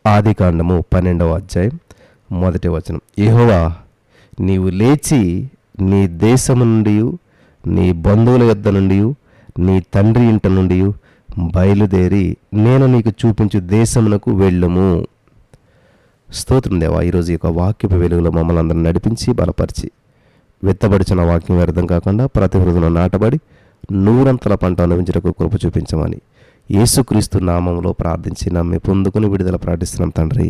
ఆదికాండము 12వ అధ్యాయం 1వ వచనం. యెహోవా, నీవు లేచి నీ దేశము నుండి, నీ బంధువుల యొద్ద నుండి, నీ తండ్రి ఇంట నుండి బయలుదేరి నేను నీకు చూపించు దేశమునకు వెళ్ళుము. స్తోత్రం దేవా, ఈరోజు ఈ యొక్క వాక్యపు వెలుగులో మమ్మల్ని అందరిని నడిపించి బలపరిచి విత్తబడిచిన వాక్యం వ్యర్థం కాకుండా ప్రతి హృదయంలో నాటబడి నూరంతల పంట అనుభవించడానికి కృప చూపించమని యేసుక్రీస్తు నామంలో ప్రార్థించి నమ్మి పొందుకుని విడుదల ప్రార్థిస్తున్నాం తండ్రి,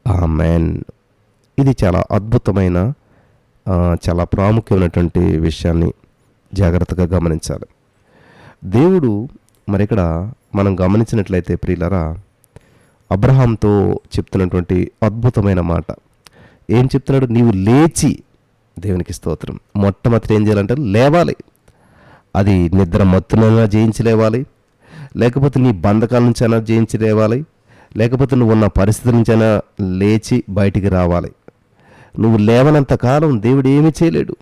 ఆమెన్. ఇది చాలా అద్భుతమైన చాలా ప్రాముఖ్యమైనటువంటి విషయాన్ని జాగ్రత్తగా గమనించాలి. దేవుడు మరి ఇక్కడ మనం గమనించినట్లయితే ప్రియులరా, అబ్రహాంతో చెప్తున్నటువంటి అద్భుతమైన మాట ఏం చెప్తున్నాడు? నీవు లేచి, దేవునికి స్తోత్రం, మొట్టమొదటి ఏం చేయాలంటే లేవాలి. అది నిద్ర మత్తునైనా జయించి లేవాలి, లేకపోతే నీ బంధకాల నుంచి అయినా జయించి లేవాలి, లేకపోతే నువ్వు ఉన్న పరిస్థితుల నుంచైనా లేచి బయటికి రావాలి. నువ్వు లేవనంత కాలం దేవుడు ఏమీ చేయలేడు.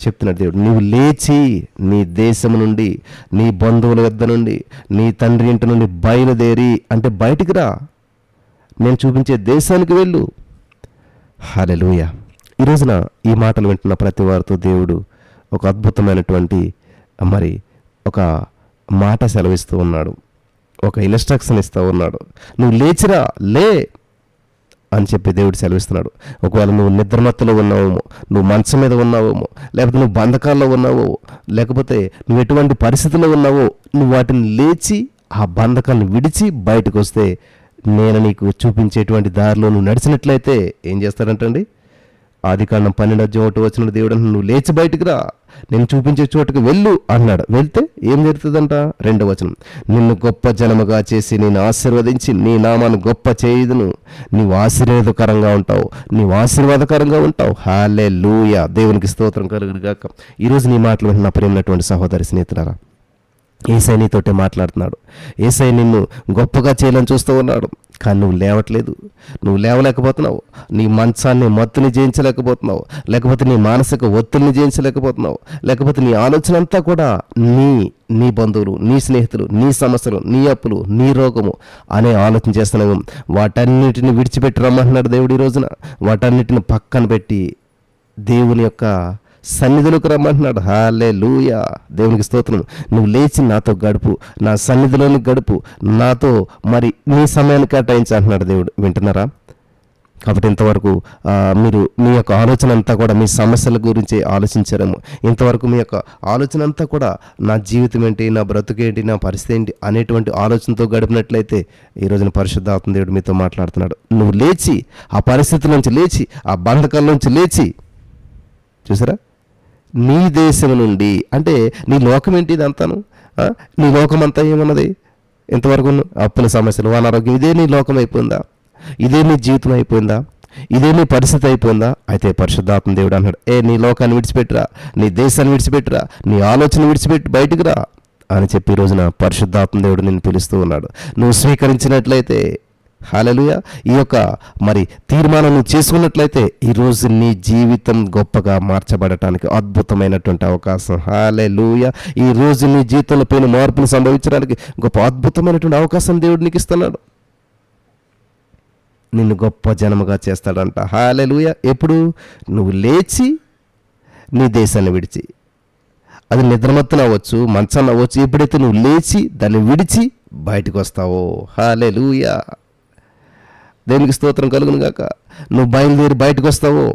చెప్తున్నాడు దేవుడు, నువ్వు లేచి నీ దేశము నుండి, నీ బంధువుల వద్ద నుండి, నీ తండ్రి ఇంటి నుండి బయలుదేరి, అంటే బయటికి రా, నేను చూపించే దేశానికి వెళ్ళు. హల్లెలూయా. ఈ రోజున ఈ మాటలు వింటున్న ప్రతి వారితో దేవుడు ఒక అద్భుతమైనటువంటి మరి ఒక మాట సెలవిస్తూ ఉన్నాడు, ఒక ఇన్స్ట్రక్షన్ ఇస్తూ ఉన్నాడు. నువ్వు లేచిరా, లే అని చెప్పి దేవుడు సెలవిస్తున్నాడు. ఒకవేళ నువ్వు నిద్రమత్తులో ఉన్నావేమో, నువ్వు మంచం మీద ఉన్నావేమో, లేకపోతే నువ్వు బంధకాల్లో ఉన్నావో, లేకపోతే నువ్వు ఎటువంటి పరిస్థితుల్లో ఉన్నావో, నువ్వు వాటిని లేచి ఆ బంధకాలను విడిచి బయటకు వస్తే నేను నీకు చూపించేటువంటి దారిలో నువ్వు నడిచినట్లయితే ఏం చేస్తాడంటండి? ఆదికాండం 12వ వచనం దేవుడు అంటే నువ్వు లేచి బయటికి రా, నేను చూపించే చోటుకు వెళ్ళు అన్నాడు. వెళ్తే ఏం జరుగుతుందంట? 2వ వచనం, నిన్ను గొప్ప జనముగా చేసి నేను ఆశీర్వదించి నీ నామాన్ని గొప్ప చేయుదును, నీవు ఆశీర్వాదకరంగా ఉంటావు, నీవు ఆశీర్వాదకరంగా ఉంటావు. హల్లెలూయా, దేవునికి స్తోత్రం కలుగును గాక. ఈరోజు నీ మాటలు విన్న ప్రియమైనటువంటి సహోదరి స్నేహితులారా, యేసయ్య నీతోటే మాట్లాడుతున్నాడు. యేసయ్య నిన్ను గొప్పగా చేయాలని చూస్తూ ఉన్నాడు, కానీ నువ్వు లేవట్లేదు, నువ్వు లేవలేకపోతున్నావు. నీ మంచాన్ని మత్తుని జయించలేకపోతున్నావు, లేకపోతే నీ మానసిక ఒత్తిడిని జయించలేకపోతున్నావు, లేకపోతే నీ ఆలోచన అంతా కూడా నీ బంధువులు, నీ స్నేహితులు, నీ సమస్యలు, నీ అప్పులు, నీ రోగము అనే ఆలోచన చేస్తున్నావు. వాటన్నిటిని విడిచిపెట్టి రమ్మంటున్నాడు దేవుడు ఈ రోజున. వాటన్నిటిని పక్కన పెట్టి దేవుని యొక్క సన్నిధిలోకి రమ్మంటున్నాడు. హల్లెలూయా, దేవునికి స్తోత్రం. నువ్వు లేచి నాతో గడుపు, నా సన్నిధిలోని గడుపు, నాతో మరి నీ సమయాన్ని కేటాయించి అంటున్నాడు దేవుడు. వింటున్నారా? కాబట్టి ఇంతవరకు మీరు మీ యొక్క ఆలోచన అంతా కూడా మీ సమస్యల గురించి ఆలోచించారేమో. ఇంతవరకు మీ యొక్క ఆలోచన అంతా కూడా నా జీవితం ఏంటి, నా బ్రతుకేంటి, నా పరిస్థితి ఏంటి అనేటువంటి ఆలోచనతో గడిపినట్లయితే ఈ రోజున పరిశుద్ధాత్మ దేవుడు మీతో మాట్లాడుతున్నాడు. నువ్వు లేచి ఆ పరిస్థితుల నుంచి లేచి, ఆ బంధకాల నుంచి లేచి, చూసారా, నీ దేశం నుండి, అంటే నీ లోకం ఏంటి ఇదంతాను? నీ లోకం అంతా ఏమన్నది? ఇంతవరకు అప్పుల సమస్యలు, అనారోగ్యం, ఇదే నీ లోకం అయిపోయిందా? ఇదే నీ జీవితం అయిపోయిందా? ఇదే నీ పరిస్థితి అయిపోయిందా? అయితే పరిశుద్ధాత్మ దేవుడు అన్నాడు, నీ లోకాన్ని విడిచిపెట్టురా, నీ దేశాన్ని విడిచిపెట్టురా, నీ ఆలోచన విడిచిపెట్టి బయటికి రా అని చెప్పి ఈ రోజున పరిశుద్ధాత్మ దేవుడు నిన్ను పిలుస్తూ ఉన్నాడు. నువ్వు స్వీకరించినట్లయితే, హల్లెలూయా, ఈ యొక్క మరి తీర్మానం నువ్వు చేసుకున్నట్లయితే ఈరోజు నీ జీవితం గొప్పగా మార్చబడటానికి అద్భుతమైనటువంటి అవకాశం. హల్లెలూయా, ఈరోజు నీ జీవితంలో పైన మార్పును సంభవించడానికి గొప్ప అద్భుతమైనటువంటి అవకాశం దేవుడు నీకు ఇస్తున్నాడు. నిన్ను గొప్ప జనముగా చేస్తాడంట. హల్లెలూయా. ఎప్పుడు? నువ్వు లేచి నీ దేశాన్ని విడిచి, అది నిద్రమత్తున అవ్వచ్చు, మంచాన్ని అవ్వచ్చు, ఎప్పుడైతే నువ్వు లేచి దాన్ని విడిచి బయటకు వస్తావో, హల్లెలూయా, దేవునికి స్తోత్రం కలుగును గాక. నువ్వు బయలుదేరి బయటకు వస్తావో,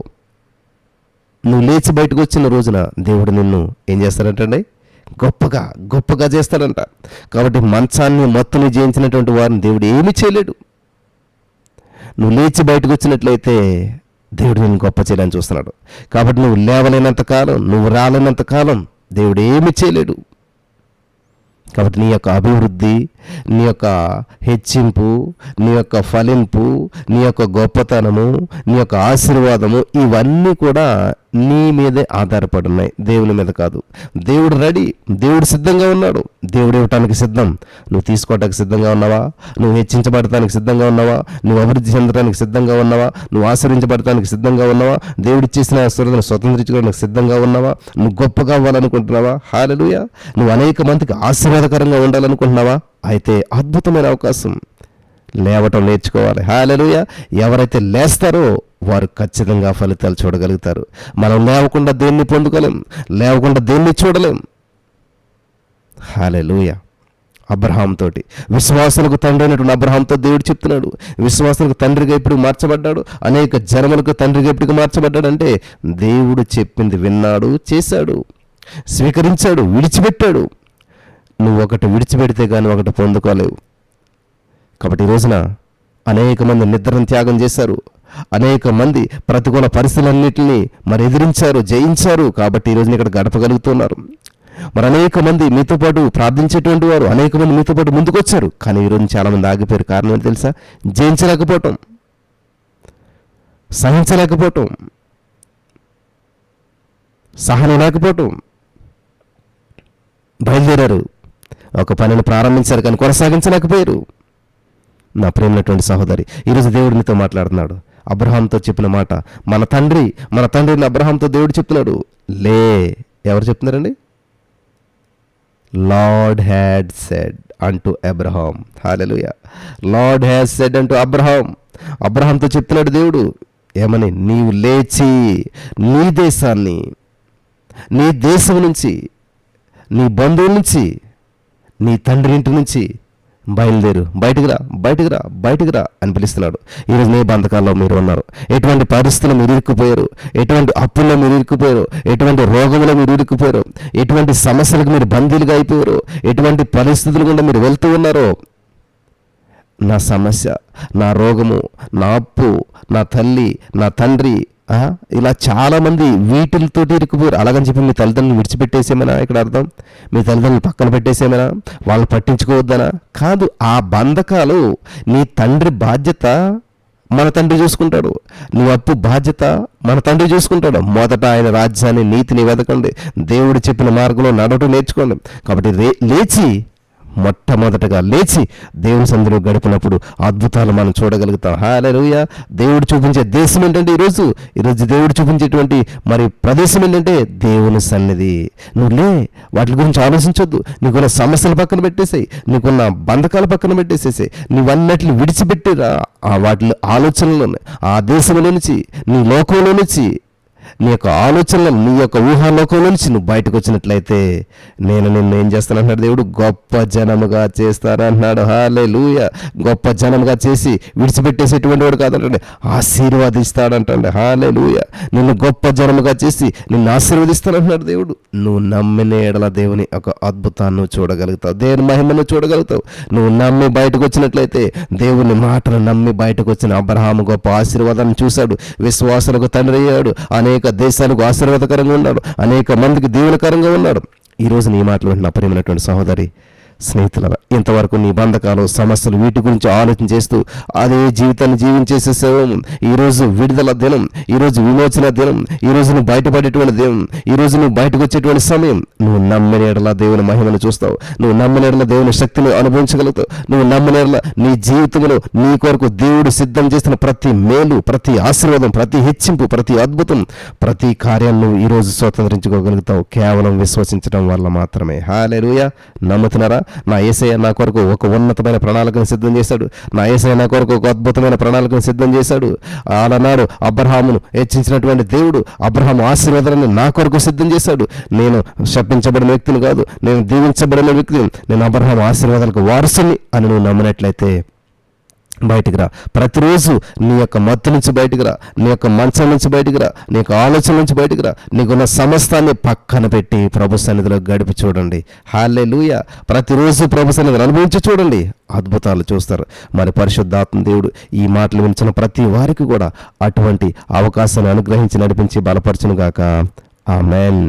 నువ్వు లేచి బయటకు వచ్చిన రోజున దేవుడు నిన్ను ఏం చేస్తాడంటే గొప్పగా గొప్పగా చేస్తాడంట. కాబట్టి మంచాన్ని మత్తుని జయించినటువంటి వారిని దేవుడు ఏమీ చేయలేడు. నువ్వు లేచి బయటకు వచ్చినట్లయితే దేవుడు నిన్ను గొప్ప చేయాలని చూస్తున్నాడు. కాబట్టి నువ్వు లేవలేనంత కాలం, నువ్వు రాలేనంత కాలం దేవుడు ఏమీ చేయలేడు. కాబట్టి నీ యొక్క అభివృద్ధి, నీ యొక్క హెచ్చింపు, నీ యొక్క ఫలింపు, నీ యొక్క గొప్పతనము, నీ యొక్క ఆశీర్వాదము, ఇవన్నీ కూడా నీ మీదే ఆధారపడి ఉన్నాయి, దేవుని మీద కాదు. దేవుడు రెడీ, దేవుడు సిద్ధంగా ఉన్నాడు. దేవుడు ఇవ్వటానికి సిద్ధం. నువ్వు తీసుకోవడానికి సిద్ధంగా ఉన్నావా? నువ్వు హెచ్చించబడటానికి సిద్ధంగా ఉన్నావా? నువ్వు అభివృద్ధి చెందడానికి సిద్ధంగా ఉన్నావా? నువ్వు ఆశ్రయించబడటానికి సిద్ధంగా ఉన్నావా? దేవుడు ఇచ్చేసిన ఆశీర్వాదాన్ని స్వతంత్రించుకోవడానికి సిద్ధంగా ఉన్నావా? నువ్వు గొప్పగా అవ్వాలనుకుంటున్నావా? హల్లెలూయా. నువ్వు అనేక మందికి ఆశీర్వాదకరంగా ఉండాలనుకుంటున్నావా? అయితే అద్భుతమైన అవకాశం. లేవటం నేర్చుకోవాలి. హల్లెలూయా. ఎవరైతే లేస్తారో వారు ఖచ్చితంగా ఫలితాలు చూడగలుగుతారు. మనం లేవకుండా దేన్ని పొందుకోలేం, లేవకుండా దేన్ని చూడలేం. హల్లెలూయా. అబ్రహాం తోటి, విశ్వాసులకు తండ్రి అయినటువంటి అబ్రహాంతో దేవుడు చెప్తున్నాడు, విశ్వాసులకు తండ్రిగా ఎప్పుడు మార్చబడ్డాడు, అనేక జనములకు తండ్రిగా ఎప్పుడు మార్చబడ్డాడు అంటే దేవుడు చెప్పింది విన్నాడు, చేశాడు, స్వీకరించాడు, విడిచిపెట్టాడు. నువ్వు ఒకటి విడిచిపెడితే కానీ ఒకటి పొందుకోలేవు. కాబట్టి ఈ రోజున అనేక మంది నిద్రను త్యాగం చేశారు, అనేక మంది ప్రతికూల పరిస్థితులన్నింటినీ మరి ఎదిరించారు, జయించారు. కాబట్టి ఈ రోజున ఇక్కడ గడపగలుగుతున్నారు. మరి అనేక మంది మీతో పాటు ప్రార్థించేటువంటి వారు, అనేక మంది మీతో పాటు ముందుకొచ్చారు. కానీ ఈరోజు చాలామంది ఆగిపోయారు. కారణం ఏంటి తెలుసా? జయించలేకపోవటం, సహించలేకపోవటం, సహనం లేకపోవటం. బయలుదేరారు, ఒక పనిని ప్రారంభించారు కానీ కొనసాగించలేకపోయారు. నా ప్రేమైనటువంటి సహోదరి, ఈరోజు దేవుడు నీతో మాట్లాడుతున్నాడు. అబ్రహాంతో చెప్పిన మాట, మన తండ్రి అబ్రహాంతో దేవుడు చెప్తున్నాడు, లే. ఎవరు చెప్తున్నారండి? లార్డ్ హ్యాడ్ సెడ్ అంటూ Abraham. Hallelujah. Lord had said అంటూ అబ్రహాం. అబ్రహాంతో చెప్తున్నాడు దేవుడు ఏమని? నీవు లేచి నీ దేశాన్ని, నీ దేశం నుంచి, నీ బంధువుల నుంచి, నీ తండ్రి ఇంటి నుంచి బయలుదేరు, బయటికి రా అని పిలుస్తున్నాడు. ఈరోజు నీ బంధకాల్లో మీరు ఉన్నారు. ఎటువంటి పరిస్థితులు మీరు ఇరుక్కుపోయారు, ఎటువంటి అప్పుల్లో మీరు ఇరుక్కుపోయారు, ఎటువంటి రోగంలో మీరు ఇరుక్కుపోయారు, ఎటువంటి సమస్యలకు మీరు బందీలుగా అయిపోయారు, ఎటువంటి పరిస్థితులు గుండా మీరు వెళ్తూ ఉన్నారో, నా సమస్య, నా రోగము, నా అప్పు, నా తల్లి, నా తండ్రి, ఇలా చాలామంది వీటితోటి ఇరుక్కుపోయారు. అలాగని చెప్పి మీ తల్లిదండ్రులు విడిచిపెట్టేసేమనా ఇక్కడ అర్థం? మీ తల్లిదండ్రులు పక్కన పెట్టేసేమనా? వాళ్ళు పట్టించుకోవద్దనా? కాదు. ఆ బంధకాలు నీ తండ్రి బాధ్యత మన తండ్రి చూసుకుంటాడు. నీ అప్పు బాధ్యత మన తండ్రి చూసుకుంటాడు. మొదట ఆయన రాజ్యాన్ని, నీతిని వెతకండి, దేవుడు చెప్పిన మార్గంలో నడవటం నేర్చుకోండి. కాబట్టి లేచి, మొట్టమొదటగా లేచి దేవుని సన్నిధిలో గడిపినప్పుడు అద్భుతాలు మనం చూడగలుగుతాం. హల్లెలూయా. దేవుడు చూపించే దేశం ఏంటంటే ఈరోజు దేవుడు చూపించేటువంటి మరి ప్రదేశం ఏంటంటే దేవుని సన్నిధి. నువ్వు లే, వాటి గురించి ఆలోచించొద్దు. నీకున్న సమస్యల పక్కన పెట్టేసాయి, నీకున్న బంధకాల పక్కన పెట్టేసేసాయి, నీవన్నిటిని విడిచిపెట్టిరా. వాటి ఆలోచనలో, ఆ దేశంలో నుంచి, నీ లోకంలో నుంచి, నీ యొక్క ఆలోచనలు, నీ యొక్క ఊహాలోకం నుంచి నువ్వు బయటకు వచ్చినట్లయితే నేను నిన్ను ఏం చేస్తానంటున్నాడు దేవుడు? గొప్ప జనముగా చేస్తానంటున్నాడు. హల్లెలూయా. గొప్ప జనముగా చేసి విడిచిపెట్టేసేటువంటి వాడు కాదంటే, ఆశీర్వదిస్తాడంటండి. హల్లెలూయా. నిన్ను గొప్ప జనముగా చేసి నిన్ను ఆశీర్వదిస్తానంటున్నాడు దేవుడు. నువ్వు నమ్మిన ఎడల దేవుని ఒక అద్భుతాన్ని చూడగలుగుతావు, దేవుని మహిమను చూడగలుగుతావు. నువ్వు నమ్మి బయటకు వచ్చినట్లయితే, దేవుని మాటను నమ్మి బయటకు వచ్చిన అబ్రహాము గొప్ప ఆశీర్వాదాన్ని చూశాడు, విశ్వాసులకు తండ్రి అయ్యాడు, అనేక దేశాలకు ఆశీర్వాదకరంగా ఉన్నాడు, అనేక మందికి దీవెనకరంగా ఉన్నాడు. ఈరోజు నీ మాటలు వింటున్న ప్రియమైనటువంటి సహోదరి, స్నేహితుల, ఇంతవరకు నీ బంధకాలు, సమస్యలు, వీటి గురించి ఆలోచన చేస్తూ అదే జీవితాన్ని జీవించేసేసావు. ఈరోజు విడుదల దినం, ఈరోజు విమోచన దినం, ఈరోజు నువ్వు బయటపడేటువంటి దినం, ఈరోజు నువ్వు బయటకు వచ్చేటువంటి సమయం. నువ్వు నమ్మిన ఎడల దేవుని మహిమను చూస్తావు, నువ్వు నమ్మిన ఎడల దేవుని శక్తిని అనుభవించగలుగుతావు. నువ్వు నమ్మిన ఎడల నీ జీవితంలో నీ కొరకు దేవుడు సిద్ధం చేసిన ప్రతి మేలు, ప్రతి ఆశీర్వాదం, ప్రతి హెచ్చింపు, ప్రతి అద్భుతం, ప్రతి కార్యాన్ని నువ్వు ఈరోజు స్వతంత్రించుకోగలుగుతావు కేవలం విశ్వసించడం వల్ల మాత్రమే. హల్లెలూయా. నమ్ముతున్నారా? నా యేసయ్య నా కొరకు ఒక ఉన్నతమైన ప్రణాళికను సిద్ధం చేశాడు. నా యేసయ్య నా కొరకు ఒక అద్భుతమైన ప్రణాళికను సిద్ధం చేశాడు. ఆనాడు అబ్రహామును హెచ్చించినటువంటి దేవుడు అబ్రహాము ఆశీర్వాదాన్ని నా కొరకు సిద్ధం చేశాడు. నేను శపించబడిన వ్యక్తిని కాదు, నేను దీవించబడిన వ్యక్తిని, నేను అబ్రహాము ఆశీర్వాదాలకు వారసుని అని నువ్వు నమ్మినట్లయితే బయటికి రా. ప్రతిరోజు నీ యొక్క మత్తు నుంచి బయటికి రా, నీ యొక్క మంచం నుంచి బయటికి రా, నీ యొక్క ఆలోచన నుంచి బయటికి రా. నీకున్న సమస్తాన్ని పక్కన పెట్టి ప్రభు సన్నిధిలో గడిపి చూడండి. హల్లెలూయా. ప్రతిరోజు ప్రభు సన్నిధిని అనుభవించి చూడండి, అద్భుతాలు చూస్తారు. మరి పరిశుద్ధాత్మ దేవుడు ఈ మాటలు వినిచిన ప్రతి వారికి కూడా అటువంటి అవకాశాన్ని అనుగ్రహించి నడిపించి బలపరచును గాక. ఆమేన్.